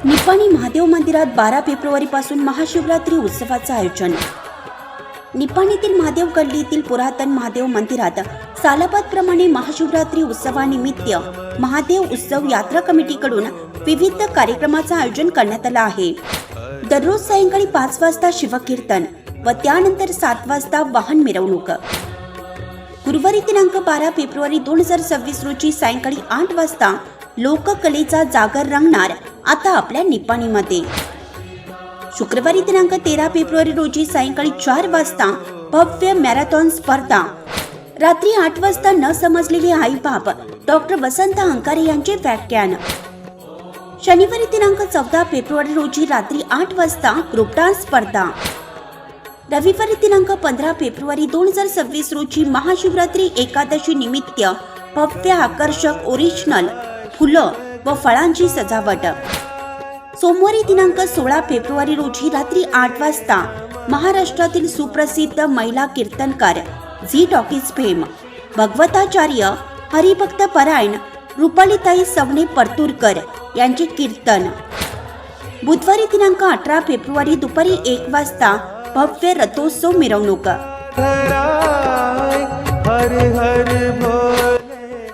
निपाणी महादेव मंदिरात 12 फेब्रुवारी पासून महाशिवरात्री उत्सवाचं आयोजन। निपाणीतील महादेव गल्लीतील पुरातन महादेव मंदिरात सालाबादप्रमाणे महाशिवरात्री उत्सवानिमित्त महादेव उत्सव यात्रा कमिटीकडून विविध कार्यक्रमाचं आयोजन करण्यात आलं आहे। दररोज सायंकाळी 5 वाजता शिवकीर्तन व त्यानंतर 7 वाजता वाहन मिरवणूक। गुरुवारी दिनांक 12 फेब्रुवारी 2026 रोजी सायंकाळी 8 वाजता लोककलेचा जागर रंगणार आता आपल्या निपाणीमध्ये। शुक्रवारी दिनांक 13 फेब्रुवारी रोजी सायंकाळी 4 वाजता भव्य मॅरेथॉन स्पर्धा। रात्री 8 वाजता न समजलेले आईबाप डॉक्टर वसंत अंकारे यांचे व्याख्यान। शनिवारी दिनांक 14 फेब्रुवारी रोजी रात्री 8 वाजता ग्रुप डान्स स्पर्धा। रविवारी दिनांक 15 फेब्रुवारी 2026 रोजी महाशिवरात्री एकादशी निमित्त भव्य आकर्षक ओरिजिनल फुलं व फळांची सजावट। सोमवारी दिनांक 16 फेब्रुवारी रोजी रात्री 8 वाजता महाराष्ट्रातील सुप्रसिद्ध महिला कीर्तनकार झी टॉकीज फेम भगवताचार्य हरिभक्त परायण रुपालीताई सवणे परतूरकर यांचे कीर्तन। बुधवारी दिनांक 18 फेब्रुवारी दुपारी 1 वाजता भव्य रथोत्सव मिरवणूक।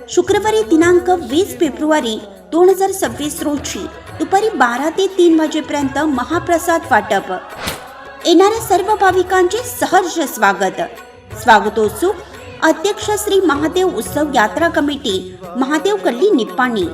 शुक्रवारी दिनांक 20 फेब्रुवारी 2026 रोजी दुपारी 12 ते 3 वाजेपर्यंत महाप्रसाद वाटप। येणाऱ्या सर्व भाविकांचे सहर्ष स्वागत। स्वागतोत्सुक अध्यक्ष श्री महादेव उत्सव यात्रा कमिटी महादेव गल्ली निपाणी।